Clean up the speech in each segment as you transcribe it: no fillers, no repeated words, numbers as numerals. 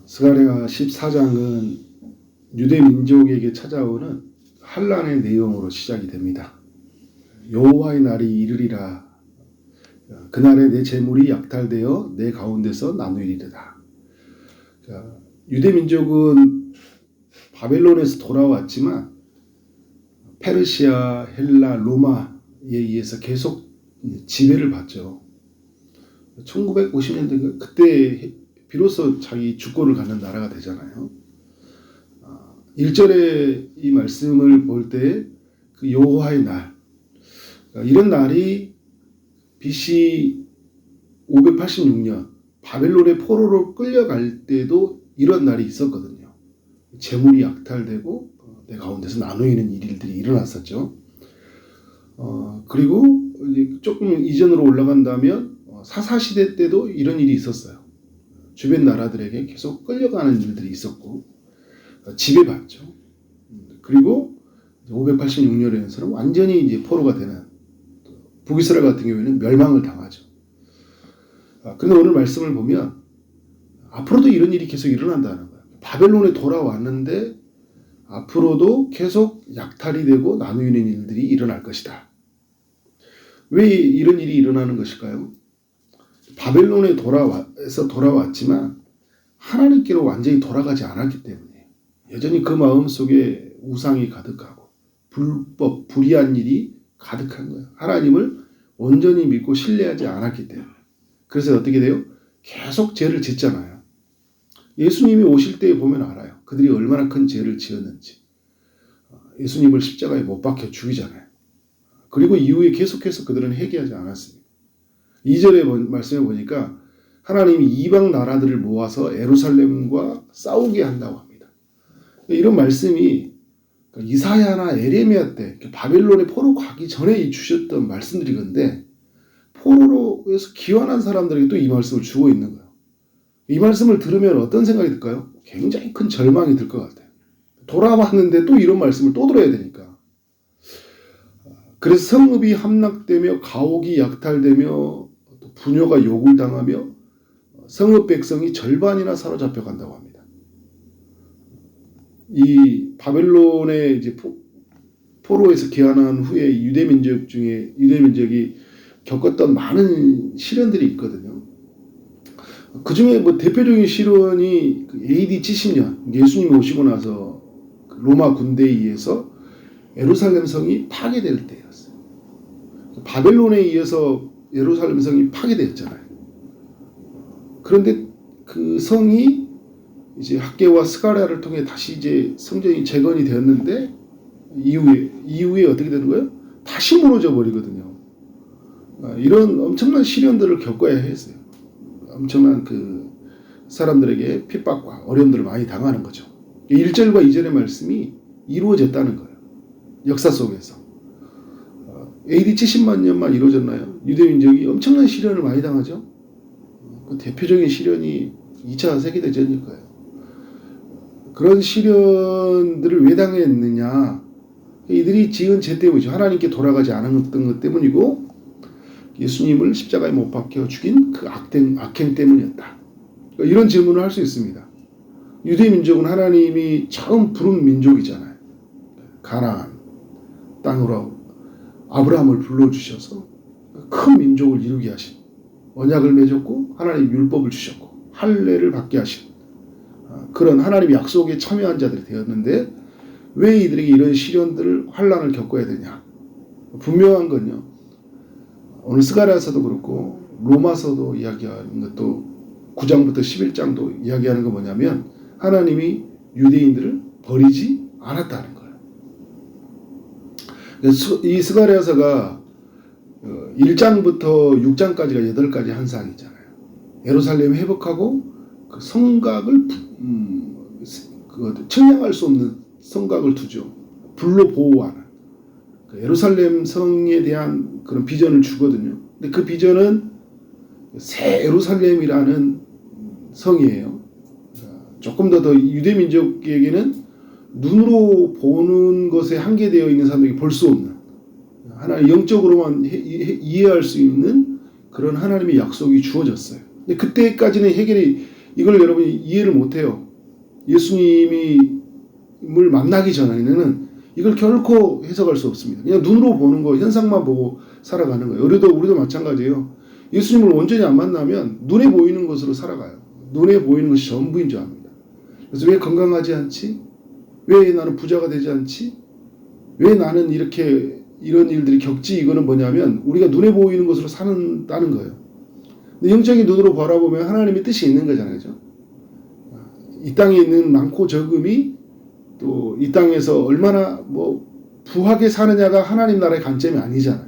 스가랴 14장은 유대 민족에게 찾아오는 환난의 내용으로 시작이 됩니다. 여호와의 날이 이르리라. 그날에 내 재물이 약탈되어 내 가운데서 나누리이다. 유대 민족은 바벨론에서 돌아왔지만 페르시아, 헬라, 로마에 의해서 계속 지배를 받죠. 1950년대 그때 비로소 자기 주권을 갖는 나라가 되잖아요. 1절에 이 말씀을 볼 때 그 여호와의 날, 이런 날이 BC 586년 바벨론의 포로로 끌려갈 때도 이런 날이 있었거든요. 재물이 약탈되고 내 가운데서 나누이는 일들이 일어났었죠. 그리고 조금 이전으로 올라간다면 사사시대 때도 이런 일이 있었어요. 주변 나라들에게 계속 끌려가는 일들이 있었고 지배받죠. 그리고 586년에서는 완전히 이제 포로가 되는, 북이스라엘 같은 경우에는 멸망을 당하죠. 그런데 오늘 말씀을 보면 앞으로도 이런 일이 계속 일어난다는 거예요. 바벨론에 돌아왔는데 앞으로도 계속 약탈이 되고 나누이는 일들이 일어날 것이다. 왜 이런 일이 일어나는 것일까요? 바벨론에 돌아왔지만 하나님께로 완전히 돌아가지 않았기 때문에 여전히 그 마음속에 우상이 가득하고 불법, 불의한 일이 가득한 거예요. 하나님을 온전히 믿고 신뢰하지 않았기 때문에. 그래서 어떻게 돼요? 계속 죄를 짓잖아요. 예수님이 오실 때 보면 알아요. 그들이 얼마나 큰 죄를 지었는지. 예수님을 십자가에 못 박혀 죽이잖아요. 그리고 이후에 계속해서 그들은 회개하지 않았습니다. 2절의 말씀에 보니까 하나님이 이방 나라들을 모아서 예루살렘과 싸우게 한다고 합니다. 이런 말씀이 이사야나 에레미야 때 바벨론에 포로 가기 전에 주셨던 말씀들이건데 포로로에서 귀환한 사람들에게 또 이 말씀을 주고 있는 거예요. 이 말씀을 들으면 어떤 생각이 들까요? 굉장히 큰 절망이 들 것 같아요. 돌아왔는데 또 이런 말씀을 또 들어야 되니까. 그래서 성읍이 함락되며 가옥이 약탈되며 부녀가 욕을 당하며 성읍 백성이 절반이나 사로잡혀 간다고 합니다. 이 바벨론에 이제 포로에서 귀환한 후에 유대 민족이 겪었던 많은 시련들이 있거든요. 그 중에 대표적인 시련이 AD 70년 예수님이 오시고 나서 로마 군대에 의해서 예루살렘 성이 파괴될 때였어요. 바벨론에 의해서 예루살렘 성이 파괴되었잖아요. 그런데 그 성이 이제 학개와 스가랴를 통해 다시 이제 성전이 재건이 되었는데 이후에 어떻게 되는 거예요? 다시 무너져 버리거든요. 이런 엄청난 시련들을 겪어야 했어요. 엄청난 그 사람들에게 핍박과 어려움들을 많이 당하는 거죠. 1절과 2절의 말씀이 이루어졌다는 거예요. 역사 속에서. AD 70만 년만 이루어졌나요? 유대민족이 엄청난 시련을 많이 당하죠. 그 대표적인 시련이 2차 세계대전일 거예요. 그런 시련들을 왜 당했느냐? 이들이 지은 죄 때문이죠. 하나님께 돌아가지 않았던 것 때문이고 예수님을 십자가에 못 박혀 죽인 그 악행 때문이었다. 이런 질문을 할 수 있습니다. 유대민족은 하나님이 처음 부른 민족이잖아요. 가나안 땅으로 아브라함을 불러주셔서 큰 민족을 이루게 하신, 언약을 맺었고 하나님 율법을 주셨고 할례를 받게 하신 그런 하나님의 약속에 참여한 자들이 되었는데 왜 이들에게 이런 시련들을 환난을 겪어야 되냐? 분명한 건요. 오늘 스가랴서도 그렇고 로마서도 이야기하는 것도 9장부터 11장도 이야기하는 건 뭐냐면 하나님이 유대인들을 버리지 않았다는 거예요. 이 스가랴서가 1장부터 6장까지가 8가지 환상이잖아요. 예루살렘 회복하고 그 성곽을 측량할 수 없는 성곽을 두죠. 불로 보호하는 예루살렘 성에 대한 그런 비전을 주거든요. 근데 그 비전은 새 예루살렘이라는 성이에요. 조금 더 유대민족에게는 눈으로 보는 것에 한계되어 있는 사람들이 볼 수 없는, 하나님 영적으로만 이해할 수 있는 그런 하나님의 약속이 주어졌어요. 근데 그때까지는 해결이 이걸 여러분이 이해를 못해요. 예수님을 만나기 전에는 이걸 결코 해석할 수 없습니다. 그냥 눈으로 보는 거, 현상만 보고 살아가는 거예요. 우리도 마찬가지예요. 예수님을 온전히 안 만나면 눈에 보이는 것으로 살아가요. 눈에 보이는 것이 전부인 줄 압니다. 그래서 왜 건강하지 않지? 왜 나는 부자가 되지 않지? 왜 나는 이런 일들이 겪지? 이거는 뭐냐면 우리가 눈에 보이는 것으로 산다는 거예요. 근데 영적인 눈으로 바라보면 하나님의 뜻이 있는 거잖아요. 그죠? 이 땅에 있는 많고 적음이 또 이 땅에서 얼마나 부하게 사느냐가 하나님 나라의 관점이 아니잖아요.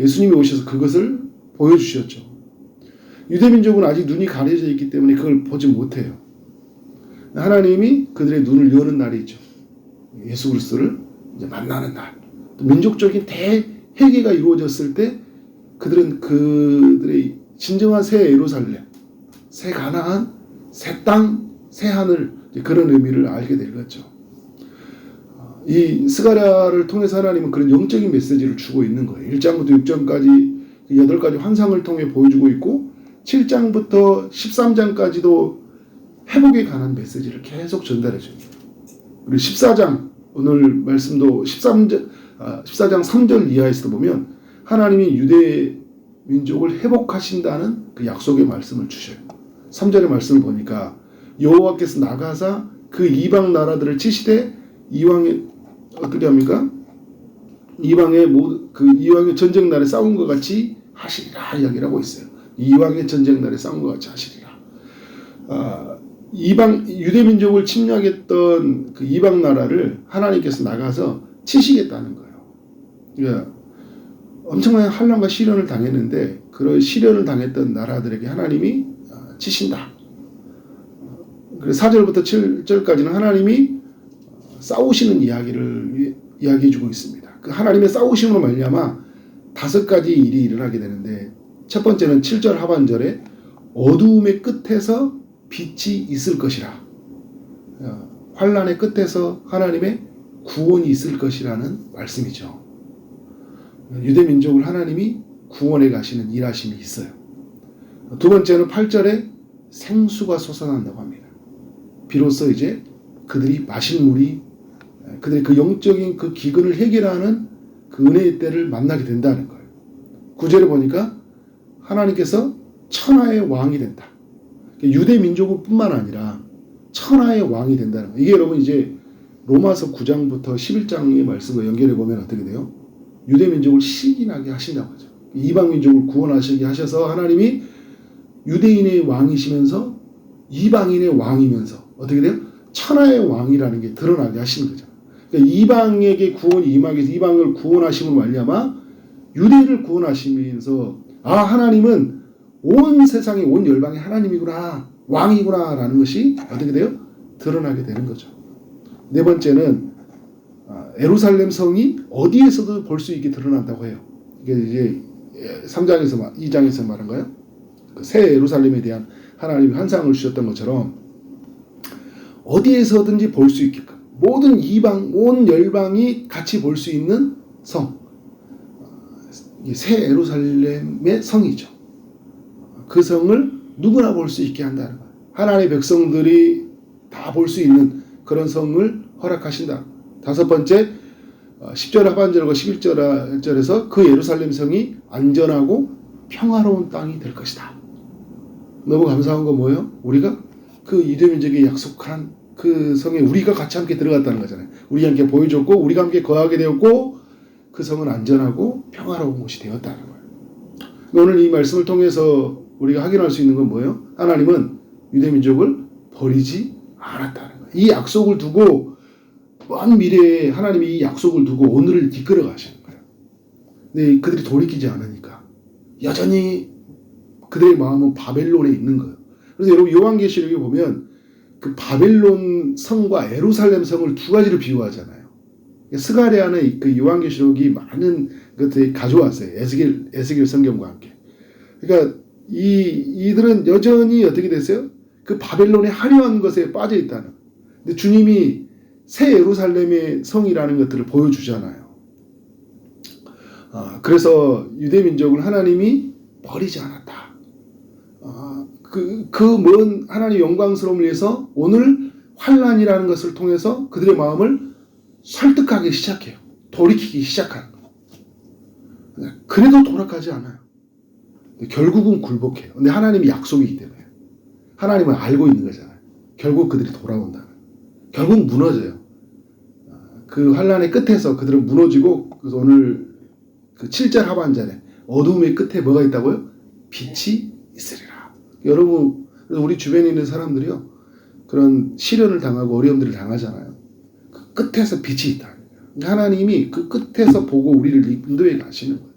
예수님이 오셔서 그것을 보여주셨죠. 유대민족은 아직 눈이 가려져 있기 때문에 그걸 보지 못해요. 하나님이 그들의 눈을 여는 날이 있죠. 예수 그리스도를 이제 만나는 날. 또 민족적인 대회개가 이루어졌을 때 그들의 진정한 새 예루살렘, 새 가나안, 새 땅, 새 하늘 그런 의미를 알게 되겠죠. 이 스가랴를 통해서 하나님은 그런 영적인 메시지를 주고 있는 거예요. 1장부터 6장까지 8가지 환상을 통해 보여주고 있고 7장부터 13장까지도 회복에 관한 메시지를 계속 전달해 줍니다. 그리고 14장 오늘 말씀도 14장 3절 이하에서도 보면 하나님이 유대 민족을 회복하신다는 그 약속의 말씀을 주셔요. 3절의 말씀을 보니까 여호와께서 나가사 그 이방 나라들을 치시되 이왕의 어떻게 합니까? 이방의 전쟁 날에 싸운 것 같이 하시리라 이야기를 하고 있어요. 이왕의 전쟁 날에 싸운 것 같이 하시리라. 유대 민족을 침략했던 그 이방 나라를 하나님께서 나가서 치시겠다는 거예요. 그러니까 엄청난 환난과 시련을 당했는데 그런 시련을 당했던 나라들에게 하나님이 치신다. 그래서 4절부터 7절까지는 하나님이 싸우시는 이야기를 이야기해주고 있습니다. 그 하나님의 싸우심으로 말미암아 5가지 일이 일어나게 되는데 첫 번째는 7절 하반절에 어두움의 끝에서 빛이 있을 것이라. 환난의 끝에서 하나님의 구원이 있을 것이라는 말씀이죠. 유대 민족을 하나님이 구원해 가시는 일하심이 있어요. 두 번째는 8절에 생수가 솟아난다고 합니다. 비로소 이제 그들이 마실 물이 그들의 그 영적인 그 기근을 해결하는 그 은혜의 때를 만나게 된다는 거예요. 9절에 보니까 하나님께서 천하의 왕이 된다. 유대 민족은 뿐만 아니라 천하의 왕이 된다는 거예요. 이게 여러분 이제 로마서 9장부터 11장의 말씀과 연결해 보면 어떻게 돼요? 유대 민족을 시기나게 하신다고 하죠. 이방 민족을 구원하시게 하셔서 하나님이 유대인의 왕이시면서 이방인의 왕이면서 어떻게 돼요? 천하의 왕이라는 게 드러나게 하시는 거죠. 그러니까 이방에게 구원이 임하게 해서 이방을 구원하심을 말미암아 유대인을 구원하시면서 하나님은 온 세상의 온 열방의 하나님이구나 왕이구나 라는 것이 어떻게 돼요? 드러나게 되는 거죠. 네 번째는 예루살렘 성이 어디에서도 볼 수 있게 드러난다고 해요. 이게 이제 2장에서 말한 거예요. 그 새 예루살렘에 대한 하나님이 환상을 주셨던 것처럼 어디에서든지 볼 수 있게끔 모든 이방, 온 열방이 같이 볼 수 있는 성, 새 예루살렘의 성이죠. 그 성을 누구나 볼 수 있게 한다는 거예요. 하나님의 백성들이 다 볼 수 있는 그런 성을 허락하신다. 다섯 번째, 10절 하반절과 11절에서 그 예루살렘 성이 안전하고 평화로운 땅이 될 것이다. 너무 감사한 건 뭐예요? 우리가 그 유대민족이 약속한 그 성에 우리가 같이 함께 들어갔다는 거잖아요. 우리가 함께 보여줬고 우리가 함께 거하게 되었고 그 성은 안전하고 평화로운 곳이 되었다는 거예요. 오늘 이 말씀을 통해서 우리가 확인할 수 있는 건 뭐예요? 하나님은 유대민족을 버리지 않았다는 거예요. 이 약속을 두고 먼 미래에 하나님이 이 약속을 두고 오늘을 이끌어 가시는 거예요. 근데 그들이 돌이키지 않으니까 여전히 그들의 마음은 바벨론에 있는 거예요. 그래서 여러분 요한계시록에 보면 그 바벨론 성과 예루살렘 성을 두 가지로 비유하잖아요. 스가랴는 그 요한계시록이 많은 것들이 가져왔어요. 에스겔 성경과 함께. 그러니까 이들은 여전히 어떻게 됐어요? 그 바벨론의 화려한 것에 빠져 있다는. 근데 주님이 새 예루살렘의 성이라는 것들을 보여주잖아요. 그래서 유대민족을 하나님이 버리지 않았다. 그 먼 하나님의 영광스러움을 위해서 오늘 환난이라는 것을 통해서 그들의 마음을 설득하기 시작해요. 돌이키기 시작하는 거예요. 그래도 돌아가지 않아요. 결국은 굴복해요. 근데 하나님이 약속이기 때문에 하나님은 알고 있는 거잖아요. 결국 그들이 돌아온다. 결국 무너져요. 그 환난의 끝에서 그들은 무너지고, 그래서 오늘 그 7절 하반절에 어둠의 끝에 뭐가 있다고요? 빛이 있으리라. 여러분, 우리 주변에 있는 사람들이요, 그런 시련을 당하고 어려움들을 당하잖아요. 그 끝에서 빛이 있다. 하나님이 그 끝에서 보고 우리를 인도해 가시는 거예요.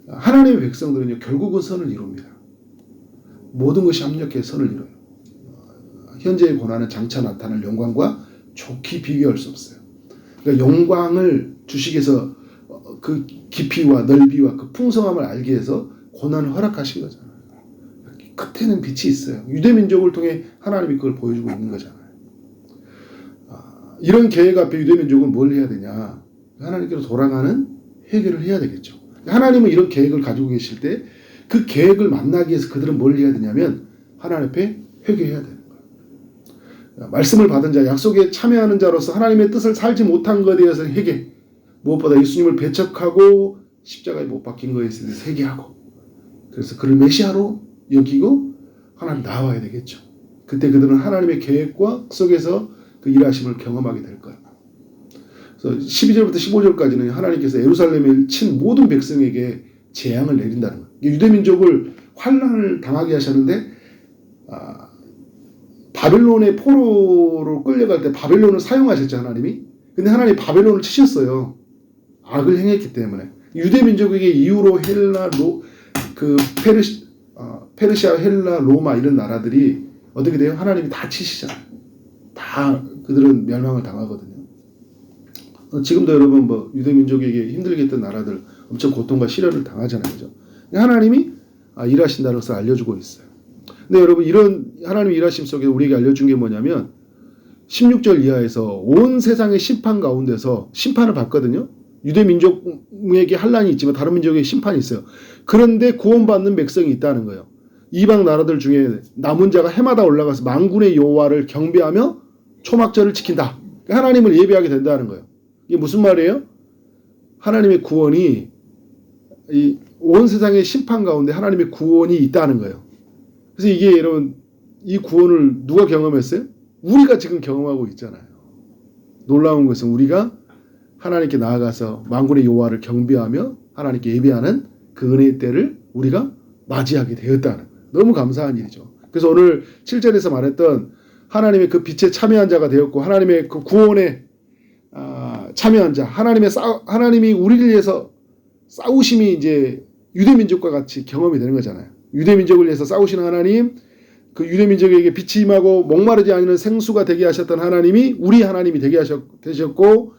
하나님의 백성들은요, 결국은 선을 이룹니다. 모든 것이 합력해 선을 이뤄요. 현재의 고난은 장차 나타날 영광과 좋게 비교할 수 없어요. 그러니까 영광을 주시기위해서 그 깊이와 넓이와 그 풍성함을 알기 위해서 고난을 허락하신 거잖아요. 끝에는 빛이 있어요. 유대민족을 통해 하나님이 그걸 보여주고 있는 거잖아요. 이런 계획 앞에 유대민족은 뭘 해야 되냐? 하나님께로 돌아가는 회개를 해야 되겠죠. 하나님은 이런 계획을 가지고 계실 때 그 계획을 만나기 위해서 그들은 뭘 해야 되냐면 하나님 앞에 회개해야 되는 거예요. 말씀을 받은 자, 약속에 참여하는 자로서 하나님의 뜻을 살지 못한 것에 대해서 회개, 무엇보다 예수님을 배척하고 십자가에 못 박힌 것에 대해서 회개하고, 그래서 그를 메시아로 여기고 하나님 나와야 되겠죠. 그때 그들은 하나님의 계획과 속에서 그 일하심을 경험하게 될 거예요. 그래서 12절부터 15절까지는 하나님께서 예루살렘에 친 모든 백성에게 재앙을 내린다는 거예요. 유대민족을 환난을 당하게 하셨는데, 바벨론의 포로로 끌려갈 때 바벨론을 사용하셨죠, 하나님이. 근데 하나님이 바벨론을 치셨어요. 악을 행했기 때문에. 유대민족에게 이후로 페르시아, 헬라, 로마 이런 나라들이 어떻게 돼요? 하나님이 다 치시잖아요. 다 그들은 멸망을 당하거든요. 지금도 여러분 유대민족에게 힘들게 했던 나라들 엄청 고통과 시련을 당하잖아요. 그죠? 하나님이 일하신다는 것을 알려주고 있어요. 근데 여러분, 이런 하나님의 일하심 속에 우리에게 알려준 게 뭐냐면 16절 이하에서 온 세상의 심판 가운데서 심판을 받거든요. 유대민족에게 환난이 있지만 다른 민족에게 심판이 있어요. 그런데 구원받는 백성이 있다는 거예요. 이방 나라들 중에 남은 자가 해마다 올라가서 만군의 여호와를 경배하며 초막절을 지킨다. 하나님을 예배하게 된다는 거예요. 이게 무슨 말이에요? 하나님의 구원이 온 세상의 심판 가운데 하나님의 구원이 있다는 거예요. 그래서 이게 여러분, 이 구원을 누가 경험했어요? 우리가 지금 경험하고 있잖아요. 놀라운 것은 우리가 하나님께 나아가서 만군의 여호와를 경배하며 하나님께 예배하는 그 은혜의 때를 우리가 맞이하게 되었다는 거예요. 너무 감사한 일이죠. 그래서 오늘 7절에서 말했던 하나님의 그 빛에 참여한 자가 되었고 하나님의 그 구원에 참여한 자, 하나님이 우리를 위해서 싸우심이 이제 유대민족과 같이 경험이 되는 거잖아요. 유대민족을 위해서 싸우시는 하나님, 그 유대민족에게 빛이 임하고 목마르지 않는 생수가 되게 하셨던 하나님이 우리 하나님이 되셨고,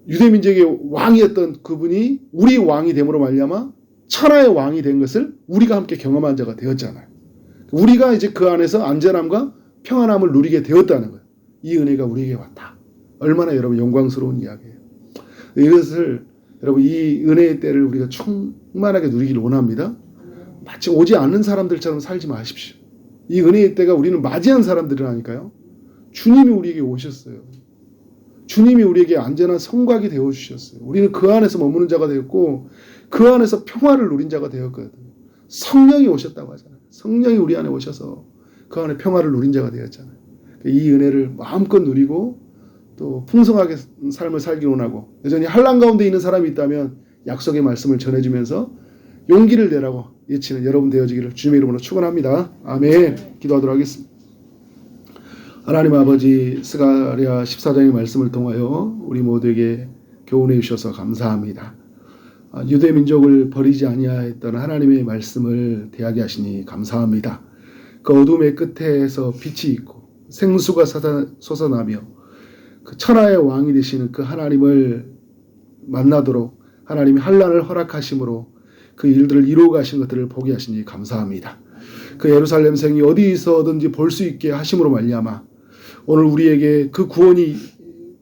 유대민족의 왕이었던 그분이 우리 왕이 됨으로 말미암아 천하의 왕이 된 것을 우리가 함께 경험한 자가 되었잖아요. 우리가 이제 그 안에서 안전함과 평안함을 누리게 되었다는 거예요. 이 은혜가 우리에게 왔다. 얼마나 여러분 영광스러운 이야기예요. 이것을 여러분, 이 은혜의 때를 우리가 충만하게 누리기를 원합니다. 마치 오지 않는 사람들처럼 살지 마십시오. 이 은혜의 때가 우리는 맞이한 사람들이라니까요. 주님이 우리에게 오셨어요. 주님이 우리에게 안전한 성곽이 되어주셨어요. 우리는 그 안에서 머무는 자가 되었고 그 안에서 평화를 누린 자가 되었거든요. 성령이 오셨다고 하잖아요. 성령이 우리 안에 오셔서 그 안에 평화를 누린 자가 되었잖아요. 이 은혜를 마음껏 누리고 또 풍성하게 삶을 살기 원하고, 여전히 환난 가운데 있는 사람이 있다면 약속의 말씀을 전해주면서 용기를 내라고 외치는 여러분 되어지기를 주님의 이름으로 축원합니다. 아멘. 기도하도록 하겠습니다. 하나님 아버지, 스가랴 14장의 말씀을 통하여 우리 모두에게 교훈해 주셔서 감사합니다. 유대 민족을 버리지 아니하였던 하나님의 말씀을 대하게 하시니 감사합니다. 그 어둠의 끝에서 빛이 있고 생수가 솟아나며 그 천하의 왕이 되시는 그 하나님을 만나도록 하나님이 환난을 허락하심으로 그 일들을 이루어 가신 것들을 보게 하시니 감사합니다. 그 예루살렘 생이 어디서든지 볼 수 있게 하심으로 말미암아 오늘 우리에게 그 구원이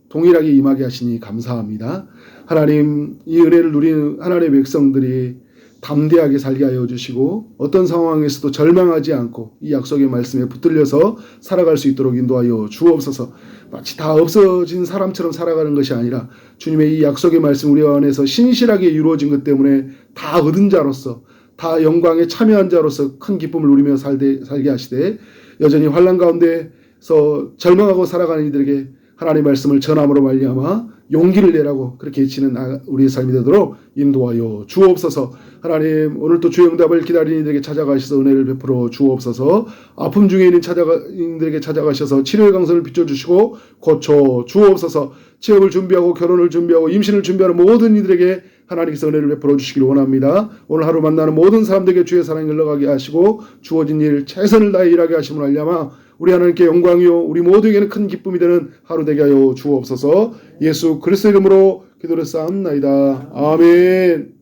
동일하게 임하게 하시니 감사합니다. 하나님, 이 은혜를 누리는 하나님의 백성들이 담대하게 살게 하여 주시고 어떤 상황에서도 절망하지 않고 이 약속의 말씀에 붙들려서 살아갈 수 있도록 인도하여 주옵소서. 마치 다 없어진 사람처럼 살아가는 것이 아니라 주님의 이 약속의 말씀 우리 안에서 신실하게 이루어진 것 때문에 다 얻은 자로서 다 영광에 참여한 자로서 큰 기쁨을 누리며 살게 하시되 여전히 환난 가운데서 절망하고 살아가는 이들에게 하나님의 말씀을 전함으로 말미암아 용기를 내라고 그렇게 외치는 우리의 삶이 되도록 인도하여 주옵소서. 하나님 오늘도 주의 응답을 기다리는 이들에게 찾아가셔서 은혜를 베풀어 주옵소서. 아픔 중에 있는 이들에게 찾아가셔서 치료의 강선을 비춰주시고 고쳐 주옵소서. 취업을 준비하고 결혼을 준비하고 임신을 준비하는 모든 이들에게 하나님께서 은혜를 베풀어 주시기를 원합니다. 오늘 하루 만나는 모든 사람들에게 주의 사랑이 흘러가게 하시고 주어진 일 최선을 다해 일하게 하심으로 말미암아 우리 하나님께 영광이요 우리 모두에게는 큰 기쁨이 되는 하루 되게 하여 주옵소서. 예수 그리스도 이름으로 기도를 쌓옵나이다. 아멘.